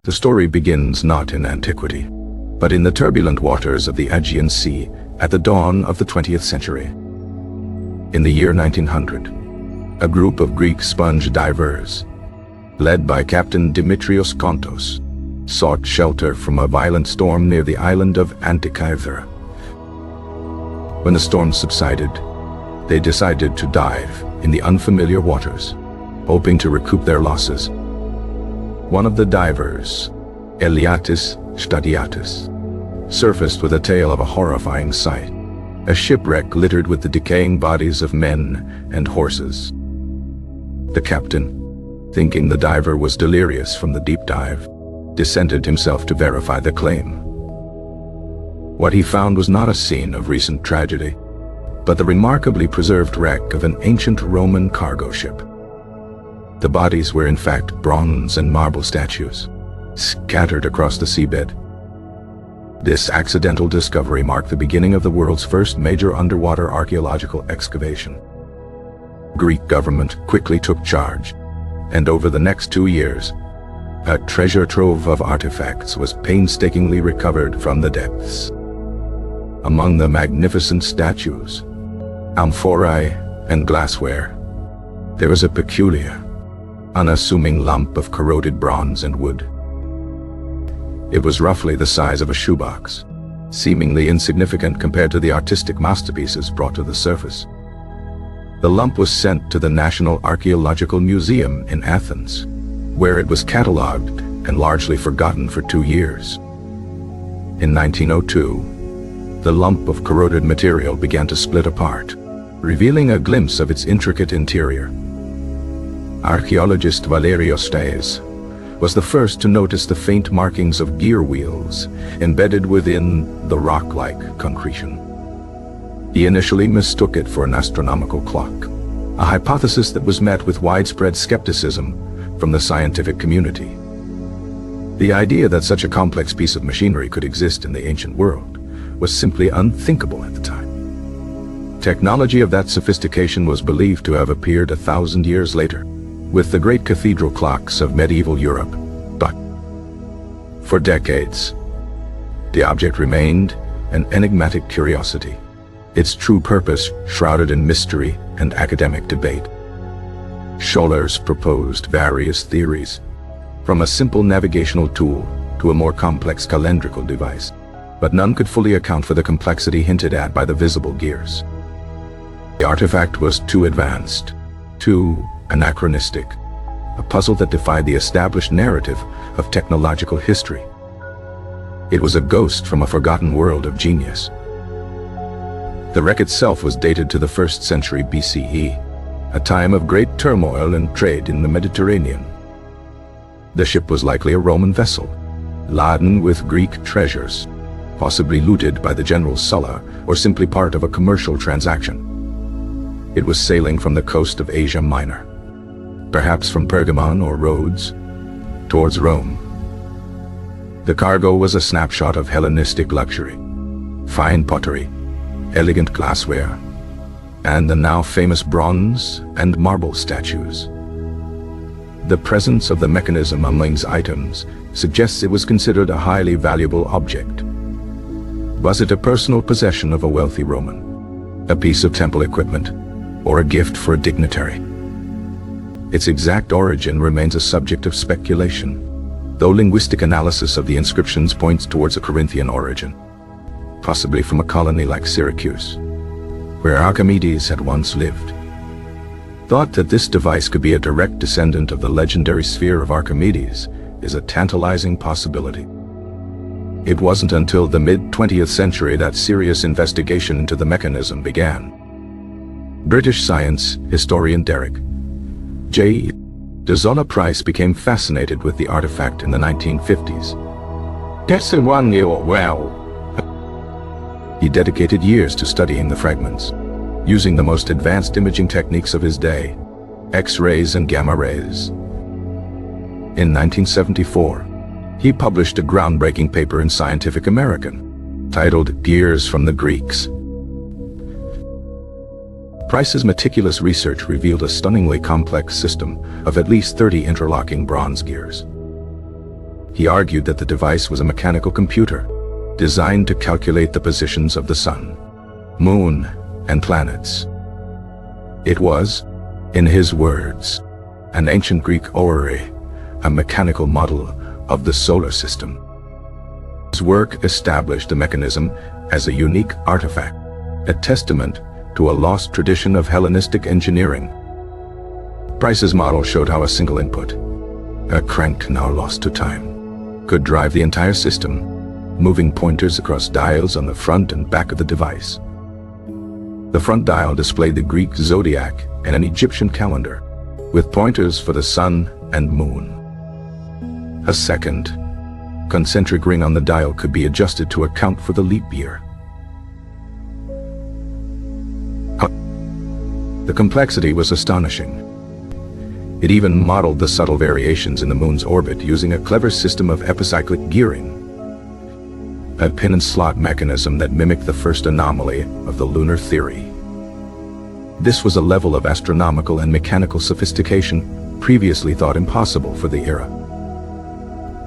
The story begins not in antiquity, but in the turbulent waters of the Aegean Sea at the dawn of the 20th century. In the year 1900, a group of Greek sponge divers, led by Captain Dimitrios Kontos, sought shelter from a violent storm near the island of Antikythera. When the storm subsided, they decided to dive in the unfamiliar waters, hoping to recoup their losses. One of the divers, Eliatis Stadiatis, surfaced with a tale of a horrifying sight, a shipwreck littered with the decaying bodies of men and horses. The captain, thinking the diver was delirious from the deep dive, descended himself to verify the claim. What he found was not a scene of recent tragedy, but the remarkably preserved wreck of an ancient Roman cargo ship. The bodies were in fact bronze and marble statues, scattered across the seabed. This accidental discovery marked the beginning of the world's first major underwater archaeological excavation. Greek government quickly took charge, and over the next 2 years, a treasure trove of artifacts was painstakingly recovered from the depths. Among the magnificent statues, amphorae, and glassware, there was a peculiar, unassuming lump of corroded bronze and wood. It was roughly the size of a shoebox, seemingly insignificant compared to the artistic masterpieces brought to the surface. The lump was sent to the National Archaeological Museum in Athens, where it was catalogued and largely forgotten for 2 years. In 1902, the lump of corroded material began to split apart, revealing a glimpse of its intricate interior. Archaeologist Valerios Stais was the first to notice the faint markings of gear wheels embedded within the rock-like concretion. He initially mistook it for an astronomical clock, a hypothesis that was met with widespread skepticism from the scientific community. The idea that such a complex piece of machinery could exist in the ancient world was simply unthinkable at the time. Technology of that sophistication was believed to have appeared 1,000 years later, with the great cathedral clocks of medieval Europe. But for decades, the object remained an enigmatic curiosity, its true purpose shrouded in mystery and academic debate. Scholars proposed various theories, from a simple navigational tool to a more complex calendrical device, but none could fully account for the complexity hinted at by the visible gears. The artifact was too advanced, too anachronistic, a puzzle that defied the established narrative of technological history. It was a ghost from a forgotten world of genius. The wreck itself was dated to the 1st century BCE, a time of great turmoil and trade in the Mediterranean. The ship was likely a Roman vessel, laden with Greek treasures, possibly looted by the general Sulla or simply part of a commercial transaction. It was sailing from the coast of Asia Minor, perhaps from Pergamon or Rhodes, towards Rome. The cargo was a snapshot of Hellenistic luxury, fine pottery, elegant glassware, and the now famous bronze and marble statues. The presence of the mechanism among these items suggests it was considered a highly valuable object. Was it a personal possession of a wealthy Roman, a piece of temple equipment, or a gift for a dignitary? Its exact origin remains a subject of speculation, though linguistic analysis of the inscriptions points towards a Corinthian origin, possibly from a colony like Syracuse, where Archimedes had once lived. Thought that this device could be a direct descendant of the legendary sphere of Archimedes is a tantalizing possibility. It wasn't until the mid-20th century that serious investigation into the mechanism began. British science historian Derek J. Dezola Price became fascinated with the artifact in the 1950s. That's the one you well. He dedicated years to studying the fragments, using the most advanced imaging techniques of his day, X-rays and gamma rays. In 1974, he published a groundbreaking paper in Scientific American, titled Gears from the Greeks. Price's meticulous research revealed a stunningly complex system of at least 30 interlocking bronze gears. He argued that the device was a mechanical computer designed to calculate the positions of the sun, moon, and planets. It was, in his words, an ancient Greek orrery, a mechanical model of the solar system. His work established the mechanism as a unique artifact, a testament to a lost tradition of Hellenistic engineering. Price's model showed how a single input, a crank now lost to time, could drive the entire system, moving pointers across dials on the front and back of the device. The front dial displayed the Greek zodiac and an Egyptian calendar, with pointers for the sun and moon. A second, concentric ring on the dial could be adjusted to account for the leap year. The complexity was astonishing. It even modeled the subtle variations in the moon's orbit using a clever system of epicyclic gearing, a pin and slot mechanism that mimicked the first anomaly of the lunar theory. This was a level of astronomical and mechanical sophistication previously thought impossible for the era.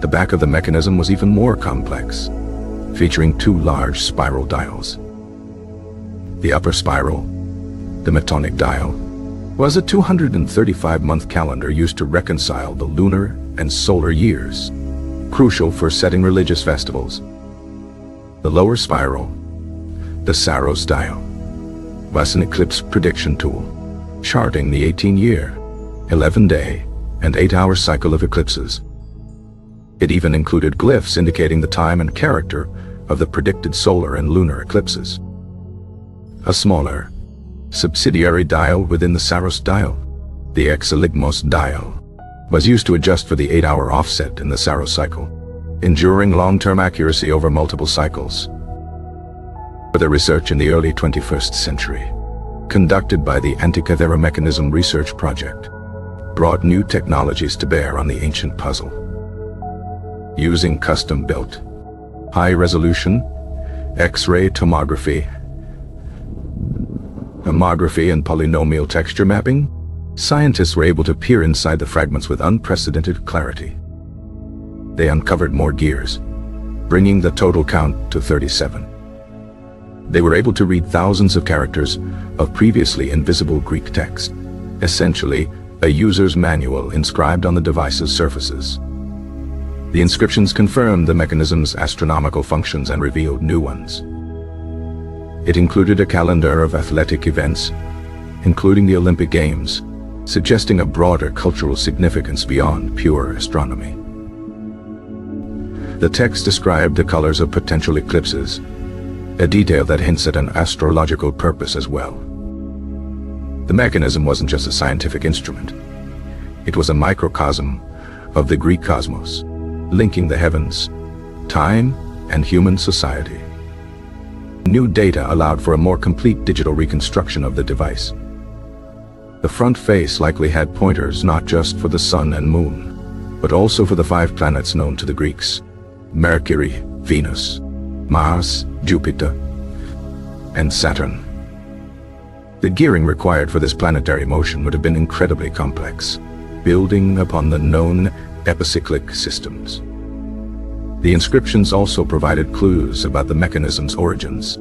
The back of the mechanism was even more complex, featuring two large spiral dials. The upper spiral, the Metonic dial, was a 235-month calendar used to reconcile the lunar and solar years, crucial for setting religious festivals. The lower spiral, the Saros dial, was an eclipse prediction tool, charting the 18-year, 11-day, and 8-hour cycle of eclipses. It even included glyphs indicating the time and character of the predicted solar and lunar eclipses. A smaller, subsidiary dial within the Saros dial, the Enigma dial, was used to adjust for the 8-hour offset in the Saros cycle, ensuring long-term accuracy over multiple cycles. Further research in the early 21st century, conducted by the Antikythera Mechanism research project, brought new technologies to bear on the ancient puzzle. Using custom-built, high-resolution, X-ray tomography, homography, and polynomial texture mapping, scientists were able to peer inside the fragments with unprecedented clarity. They uncovered more gears, bringing the total count to 37. They were able to read thousands of characters of previously invisible Greek text, essentially a user's manual inscribed on the device's surfaces. The inscriptions confirmed the mechanism's astronomical functions and revealed new ones. It included a calendar of athletic events, including the Olympic Games, suggesting a broader cultural significance beyond pure astronomy. The text described the colors of potential eclipses, a detail that hints at an astrological purpose as well. The mechanism wasn't just a scientific instrument. It was a microcosm of the Greek cosmos, linking the heavens, time, and human society. New data allowed for a more complete digital reconstruction of the device. The front face likely had pointers not just for the sun and moon, but also for the 5 planets known to the Greeks: Mercury, Venus, Mars, Jupiter, and Saturn. The gearing required for this planetary motion would have been incredibly complex, building upon the known epicyclic systems. The inscriptions also provided clues about the mechanism's origins.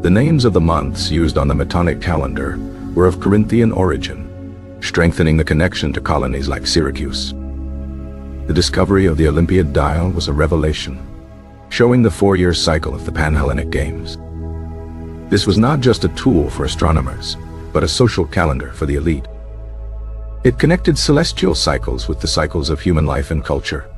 The names of the months used on the Metonic calendar were of Corinthian origin, strengthening the connection to colonies like Syracuse. The discovery of the Olympiad dial was a revelation, showing the 4-year cycle of the Pan-Hellenic Games. This was not just a tool for astronomers, but a social calendar for the elite. It connected celestial cycles with the cycles of human life and culture.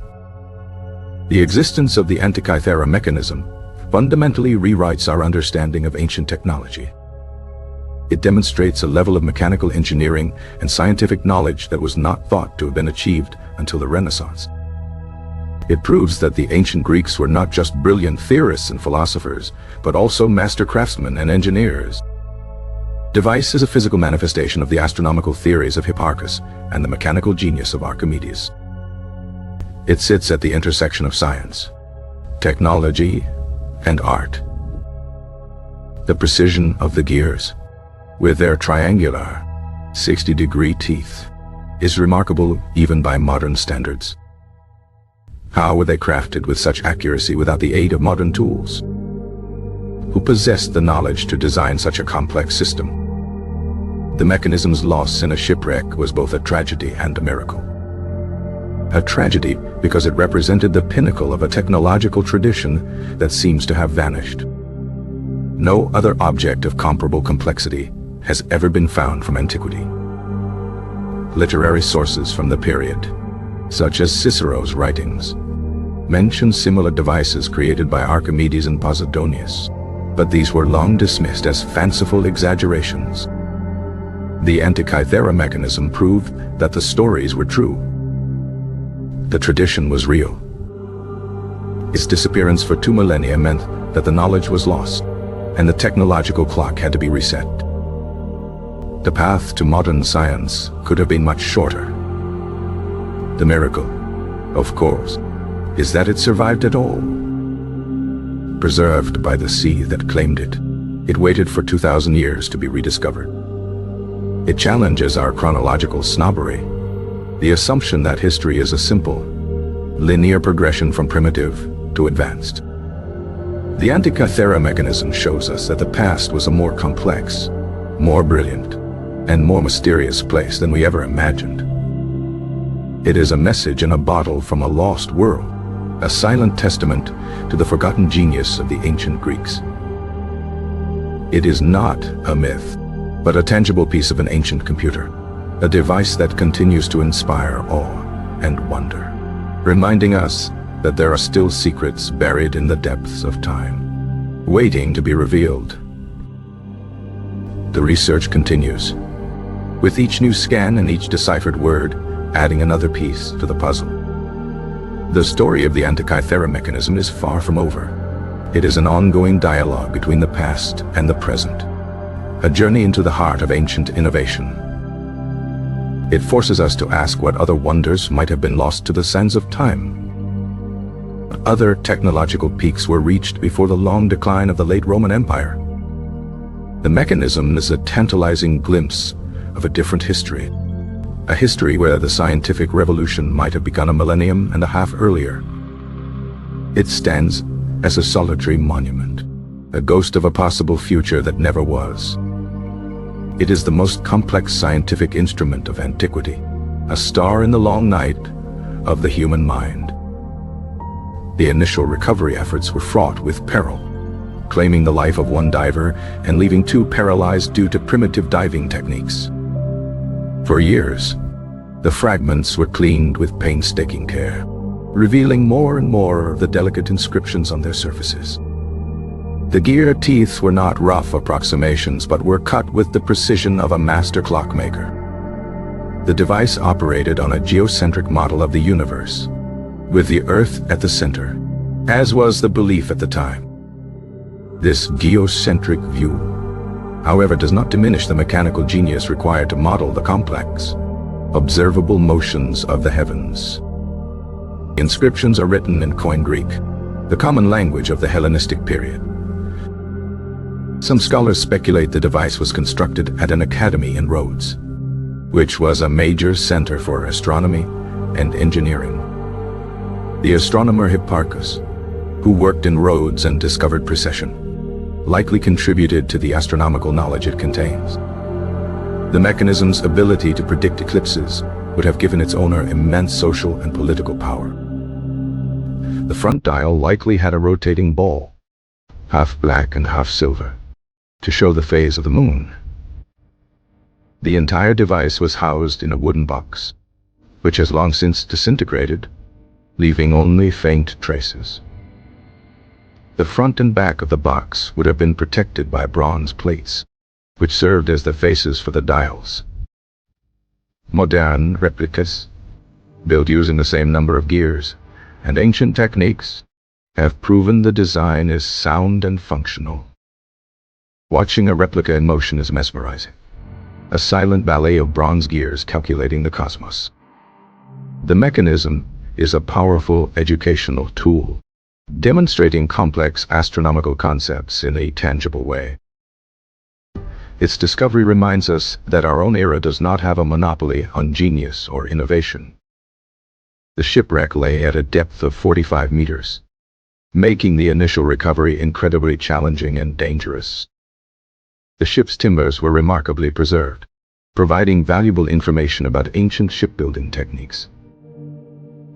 The existence of the Antikythera Mechanism fundamentally rewrites our understanding of ancient technology. It demonstrates a level of mechanical engineering and scientific knowledge that was not thought to have been achieved until the Renaissance. It proves that the ancient Greeks were not just brilliant theorists and philosophers, but also master craftsmen and engineers. Device is a physical manifestation of the astronomical theories of Hipparchus and the mechanical genius of Archimedes. It sits at the intersection of science, technology, and art. The precision of the gears, with their triangular, 60-degree teeth, is remarkable even by modern standards. How were they crafted with such accuracy without the aid of modern tools? Who possessed the knowledge to design such a complex system? The mechanism's loss in a shipwreck was both a tragedy and a miracle. A tragedy because it represented the pinnacle of a technological tradition that seems to have vanished. No other object of comparable complexity has ever been found from antiquity. Literary sources from the period, such as Cicero's writings, mention similar devices created by Archimedes and Posidonius, but these were long dismissed as fanciful exaggerations. The Antikythera Mechanism proved that the stories were true. The tradition was real. Its disappearance for 2 millennia meant that the knowledge was lost, and the technological clock had to be reset. The path to modern science could have been much shorter. The miracle, of course, is that it survived at all. Preserved by the sea that claimed it, it waited for 2,000 years to be rediscovered. It challenges our chronological snobbery, the assumption that history is a simple, linear progression from primitive to advanced. The Antikythera Mechanism shows us that the past was a more complex, more brilliant, and more mysterious place than we ever imagined. It is a message in a bottle from a lost world, a silent testament to the forgotten genius of the ancient Greeks. It is not a myth, but a tangible piece of an ancient computer, a device that continues to inspire awe and wonder, reminding us that there are still secrets buried in the depths of time, waiting to be revealed. The research continues, with each new scan and each deciphered word adding another piece to the puzzle. The story of the Antikythera Mechanism is far from over. It is an ongoing dialogue between the past and the present, a journey into the heart of ancient innovation. It forces us to ask what other wonders might have been lost to the sands of time. Other technological peaks were reached before the long decline of the late Roman Empire. The mechanism is a tantalizing glimpse of a different history, a history where the scientific revolution might have begun a millennium and a half earlier. It stands as a solitary monument, a ghost of a possible future that never was. It is the most complex scientific instrument of antiquity, a star in the long night of the human mind. The initial recovery efforts were fraught with peril, claiming the life of one diver and leaving 2 paralyzed due to primitive diving techniques. For years, the fragments were cleaned with painstaking care, revealing more and more of the delicate inscriptions on their surfaces. The gear teeth were not rough approximations, but were cut with the precision of a master clockmaker. The device operated on a geocentric model of the universe, with the Earth at the center, as was the belief at the time. This geocentric view, however, does not diminish the mechanical genius required to model the complex, observable motions of the heavens. Inscriptions are written in Koine Greek, the common language of the Hellenistic period. Some scholars speculate the device was constructed at an academy in Rhodes, which was a major center for astronomy and engineering. The astronomer Hipparchus, who worked in Rhodes and discovered precession, likely contributed to the astronomical knowledge it contains. The mechanism's ability to predict eclipses would have given its owner immense social and political power. The front dial likely had a rotating ball, half black and half silver, to show the phase of the moon. The entire device was housed in a wooden box, which has long since disintegrated, leaving only faint traces. The front and back of the box would have been protected by bronze plates, which served as the faces for the dials. Modern replicas, built using the same number of gears and ancient techniques, have proven the design is sound and functional. Watching a replica in motion is mesmerizing, a silent ballet of bronze gears calculating the cosmos. The mechanism is a powerful educational tool, demonstrating complex astronomical concepts in a tangible way. Its discovery reminds us that our own era does not have a monopoly on genius or innovation. The shipwreck lay at a depth of 45 meters, making the initial recovery incredibly challenging and dangerous. The ship's timbers were remarkably preserved, providing valuable information about ancient shipbuilding techniques.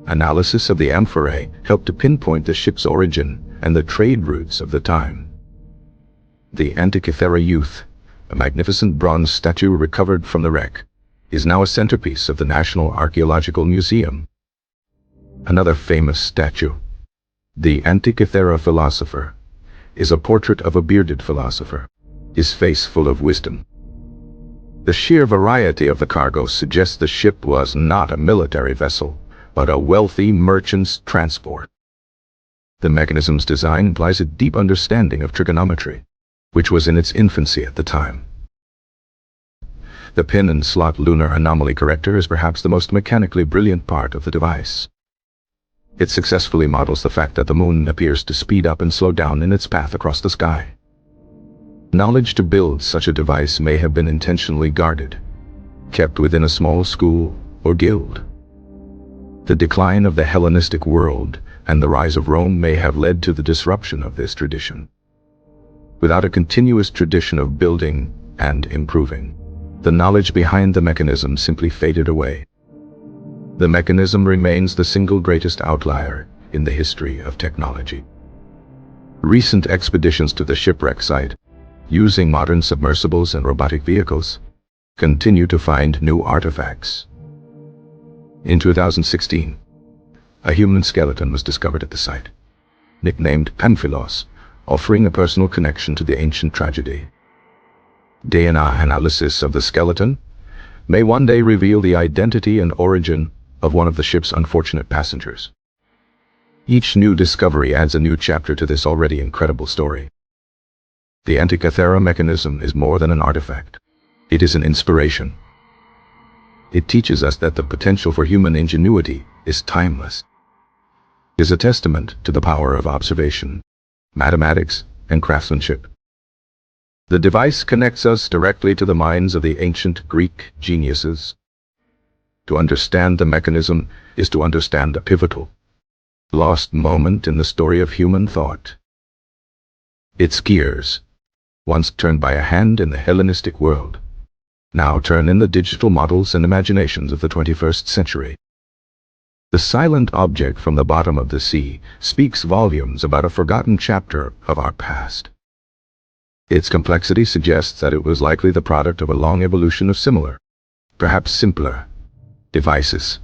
Analysis of the amphorae helped to pinpoint the ship's origin and the trade routes of the time. The Antikythera youth, a magnificent bronze statue recovered from the wreck, is now a centerpiece of the National Archaeological Museum. Another famous statue, the Antikythera philosopher, is a portrait of a bearded philosopher, his face full of wisdom. The sheer variety of the cargo suggests the ship was not a military vessel, but a wealthy merchant's transport. The mechanism's design implies a deep understanding of trigonometry, which was in its infancy at the time. The pin and slot lunar anomaly corrector is perhaps the most mechanically brilliant part of the device. It successfully models the fact that the moon appears to speed up and slow down in its path across the sky. Knowledge to build such a device may have been intentionally guarded, kept within a small school or guild. The decline of the Hellenistic world and the rise of Rome may have led to the disruption of this tradition. Without a continuous tradition of building and improving, the knowledge behind the mechanism simply faded away. The mechanism remains the single greatest outlier in the history of technology. Recent expeditions to the shipwreck site, using modern submersibles and robotic vehicles, continue to find new artifacts. In 2016, a human skeleton was discovered at the site, nicknamed Pamphilos, offering a personal connection to the ancient tragedy. DNA analysis of the skeleton may one day reveal the identity and origin of one of the ship's unfortunate passengers. Each new discovery adds a new chapter to this already incredible story. The Antikythera Mechanism is more than an artifact. It is an inspiration. It teaches us that the potential for human ingenuity is timeless. It is a testament to the power of observation, mathematics, and craftsmanship. The device connects us directly to the minds of the ancient Greek geniuses. To understand the mechanism is to understand a pivotal, lost moment in the story of human thought. Its gears, once turned by a hand in the Hellenistic world, now turn in the digital models and imaginations of the 21st century. The silent object from the bottom of the sea speaks volumes about a forgotten chapter of our past. Its complexity suggests that it was likely the product of a long evolution of similar, perhaps simpler, devices.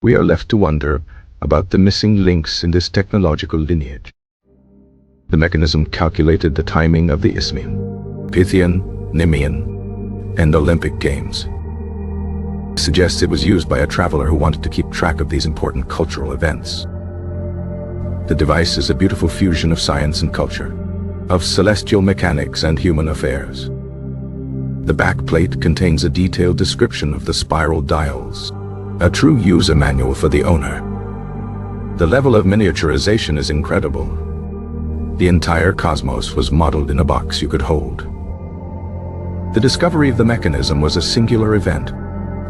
We are left to wonder about the missing links in this technological lineage. The mechanism calculated the timing of the Isthmian, Pythian, Nemean, and Olympic Games. It suggests it was used by a traveler who wanted to keep track of these important cultural events. The device is a beautiful fusion of science and culture, of celestial mechanics and human affairs. The backplate contains a detailed description of the spiral dials, a true user manual for the owner. The level of miniaturization is incredible. The entire cosmos was modeled in a box you could hold. The discovery of the mechanism was a singular event,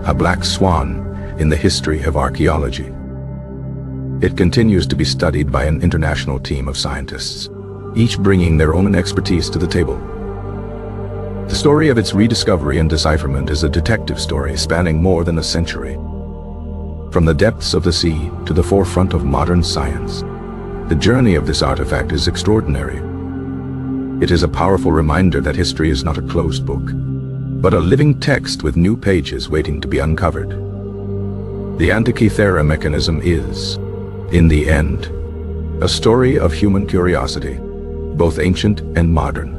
a black swan in the history of archaeology. It continues to be studied by an international team of scientists, each bringing their own expertise to the table. The story of its rediscovery and decipherment is a detective story spanning more than a century. From the depths of the sea to the forefront of modern science, the journey of this artifact is extraordinary. It is a powerful reminder that history is not a closed book, but a living text with new pages waiting to be uncovered. The Antikythera Mechanism is, in the end, a story of human curiosity, both ancient and modern.